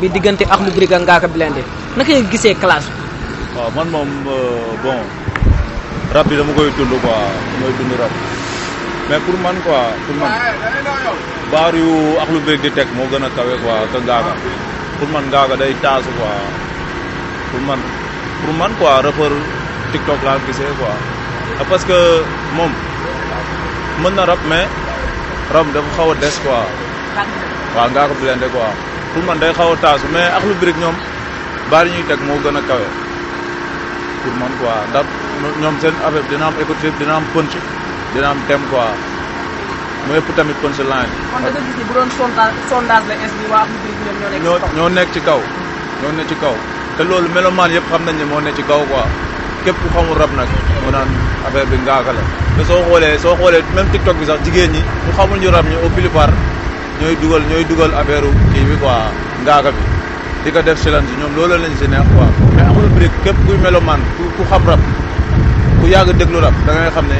bi diggante Akhlou Brick ak Ngaaka Blindé naka nga gisee clash bi. waaw man moom bon rap bi dama koy dund quoi mooy dund rap mais pour man baar yu Akhlou Brick di teg moo gën a kawe quoi que Ngaaka pour man Ngaaka day taasu quoi pour man quoi rappeur TikTok laa gisee quoi parce que moom mën na rap mais rap dafa xaw a des quoi waaw Ngaaka Blindé quoi pour man day xaw a taasu mais Akhlou Brick ñoom baar yi ñuy teg moo gën a kawe pour man quoi ndax ñoom seen affaire dina am écoute dina am punch dina am thème quoi mooy ëpp tamit punch line. kon da nga gis ni bu doon sondage la est waa Akhlou Brick ñoo nekk ci kaw ñoo nekk ci kaw te loolu melomaan yëpp xam nañ ne moo nekk ci kaw quoi képp ku xamul rap nag mu naan affaire bi Ngaaka la te soo xoolee même TikTok bi sax jigéen ñi ñu xamul ñu rap ñi au plupart ñooy dugal affaire kii bi quoi Ngaaka bi di ko def challenge ñoom loolu lañ si neex quoi mais Akhlou Brick képp kuy melomaan ku xam rap ku yàgg déglu rap da ngay xam ne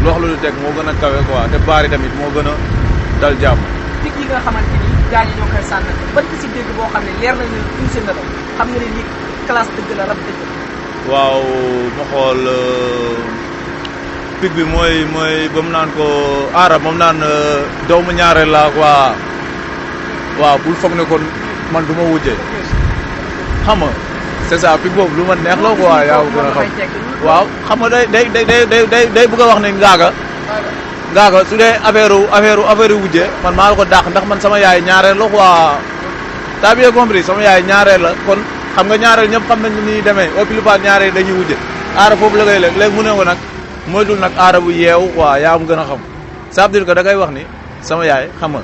lu wax lu teg moo gën a kawe quoi te baari tamit moo gën a dal jàmm. picc yi nga xamante ni gars yi ñoo koy sànni ban ki si dégg boo xam ne leer nañu ne touché na la xam nga ne lii classe dëgg la rap dëgg la. waaw ma xool picc bi mooy ba mu naan ko aara moom naan doomu ñaareel laa quoi waaw bul foog ne kon man du ma wujjee xam nga c'est ça picc boobu lu ma neex la quoi yaa gën a xam waaw xam nga day bëgg a wax ne Ngaaka su dee affaire wujjee man maa la ko dàq ndax man sama yaay ñaareel la quoi t'as bien compris sama yaay ñaareel la kon xam nga ñaareel ñëpp xam nañ ni demee au plupart ñaareel dañuy wujje aara foofu la koy léegi mu ne ko nag moytul nag aara bu yeew quoi yaa mu gën a xam ça veut dire que da ngay wax ni sama yaay xam nga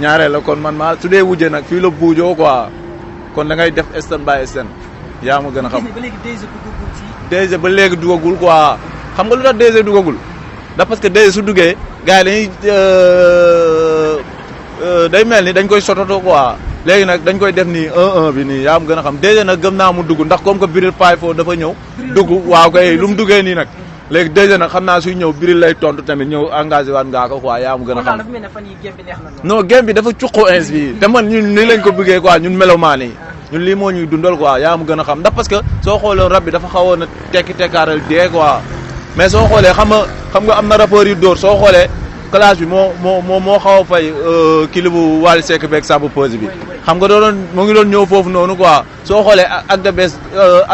ñaareel la kon man maa su dee wujje nag fii la buujoo quoi kon da ngay def stand by stand yaa ma gën a xam. DG ba léegi dugagul quoi xam nga lu tax DG dugagul da parce que DG su duggee gars yi dañuy day mel ni dañ koy sototo quoi léegi nag dañ koy def nii 1-1 bi nii yaa ma gën a xam DG nag gëm naa mu dugg ndax comme que Biril Paay foofu dafa ñëw dugg waaw kay lu mu duggee nii nag léegi DG nag xam naa suy ñëw Biril lay tontu tamit ñëw engagé waat Ngaaka quoi yaa ma gën a xam. non game bi dafa cuqu ins bi te man ñun nii lañ ko bëggee quoi ñun melomaan yi ñun lii moo ñuy dundal quoi yaa ma gën a xam ndax parce que soo xoolee rap bi dafa xawoon a tekkaaral dee quoi mais soo xoolee xam nga am na rapport yu dóor soo xoolee classe bi moo xaw a fay kili bu Wally Seck beeg Samba Peuzzi bi xam nga moo ngi doon ñëw foofu noonu quoi soo xoolee ak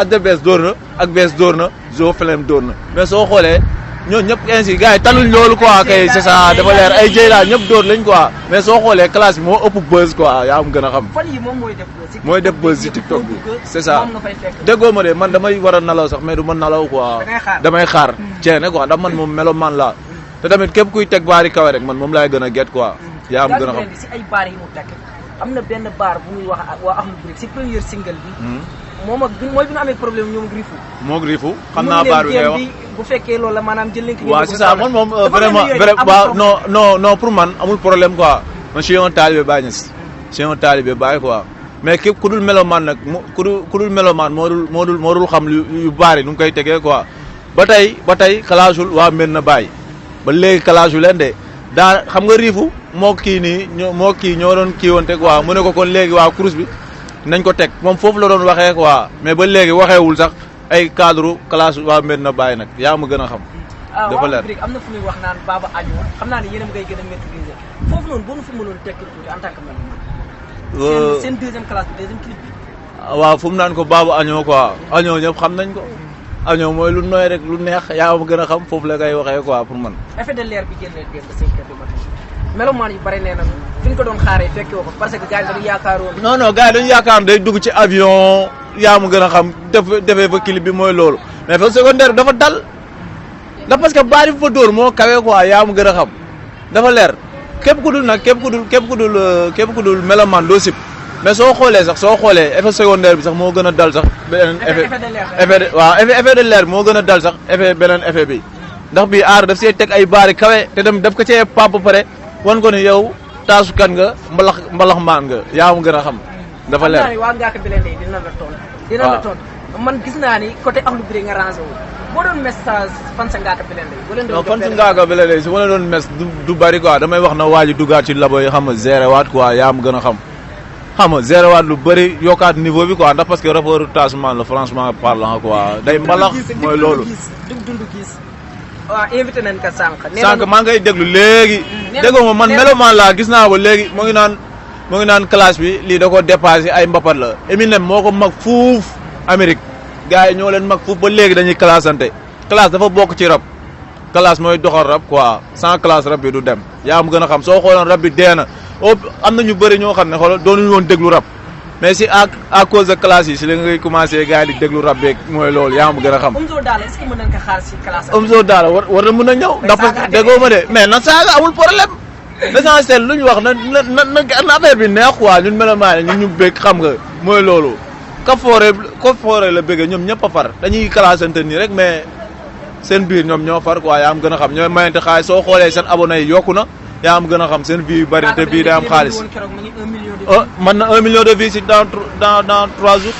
de bees dóor na ak bees dóor na Zo Flem dóor na mais soo xoolee ñooñu ñëpp ainsi gars yi taluñ loolu quoi kay c'est ça dafa leer ay jëy laa ñëpp dóor lañ quoi mais soo xoolee classe bi moo ëpp buzz quoi yaa am gën a xam. mooy def buzz ci TikTok bi c'est ça déggoo ma de man damay war a nalaw sax mais du ma nalaw quoi damay xaar ceene quoi ndax man moom melo man la te tamit képp kuy teg baari kawe rek man moom laay gën a get quoi yaa am gën a xam. si ay baar yi mu teg am na benn baar bu muy wax ak waa Akhlou Brick si première single bi moom ak mooy bi ñu amee problème ñoom Griffou moo Griffou xam naa baar bi ngay wax bu fekkee loolu la maanaam jël nañ ko waaw c'est ça man moom vraiment waaw non pour man amul problème quoi man je suis un talibé Baye Niass je suis un talibé Baye quoi mais képp ku dul melomaan nag ku dul melomaan moo dul xam yu baari nu mu koy tegee quoi ba tey kalaasul waa Medina Baye ba léegi kalaasu leen de daa xam nga riifu moo kii ñoo doon kii woon teg quoi mu ne ko kon léegi waa kurus bi nañ ko teg moom foofu la doon waxee quoi mais ba léegi waxeewul sax ay cadre classe waa Medina Baye nag yaa ma gën a xam. dafa leer am na fu muy wax naan Baba Año xam naa ne yéen a ngi koy gën a maîtriser foofu noonu boo nu fi mënoon tekki tuuti en tant que man. seen deuxième classe bi deuxième clip bi. waaw fu mu naan ko Baba Año quoi Año ñëpp xam nañ ko Año mooy lu nooy rek lu neex yaa ma gën a xam foofu la koy waxee quoi pour man. effet de l'air bi génnee démb 5 heures du matin melomaan yu bari nee nañu fi ñu ko doon xaaree fekke woo ko parce que gars yi dañu yaakaaroon. non gars yi dañu yaakaar day dugg ci avion yaa ma gën a xam defee fa clip bi mooy loolu mais fa secondaire bi dafa dal ndax parce que baari fa dóor moo kawe quoi yaa ma gën a xam dafa leer képp ku dul melomaan doo sib mais soo xoolee effet secondaire bi sax moo gën a dal sax beneen effet de l'air moo gën a dal sax beneen effet bi ndax bii aar daf see teg ay baari kawe te dem daf ko cee pap ba pare wan ko ni yow taasukat nga mbalax maan nga yaa ma gën a xam dafa leer waa Ngaaka Blindé dina la tontu man gis naa ni côté Akhlou Brick nga rangé wu boo doon message fan sa Ngaaka Blindé fan sa Ngaaka Blindé su ma la doon mes du bari quoi damay wax na waa ji duggaat ci labo yi xam nga géré waat quoi yaa ma gën a xam xam nga zéro waat lu bëri yokkaat niveau bi quoi ndax parce que reportagement la franchement parlant quoi day mbalax mooy loolu. dund gis waaw invité nañ ko sànq maa ngay déglu léegi. déggoo ma man melomaan laa gis naa ko léegi mu ngi naan classe bi lii da ko dépassé ay mbapat la Eminem moo ko mag fuuf Amérique gars yi ñoo leen mag fuuf ba léegi dañuy classante classe dafa bokk ci rap classe mooy doxal rap quoi sans classe rap bi du dem yaa am gën a xam soo xooloon rap bi dee na am na ñu bëri ñoo xam ne xoolal doonuñu woon déglu rap mais si à cause de classe yi si la ngay commencé gars yi di déglu rap beeg mooy loolu yaa am gën a xam. Omzo Dollar est-ce que mën nañ ko xaar si classe Omzo Dollar war na mën a ñëw. ndax parce que déggoo ma de mais na saaga amul problème. l'essentiel lu ñu wax na affaire bi neex quoi ñun melomaan ñun ñu bëgg xam nga mooy loolu. ka foore la bëggee ñoom ñëpp a far dañuy classante nii rek mais seen biir ñoom ñoo far quoi yaa am gën a xam ñooy mayante xaalis soo xoolee seen abonné yi yokku na yaa am gën a xam seen vie yu bari te bii day am xaalis. mën na 1 million de vues si dans 3 jours.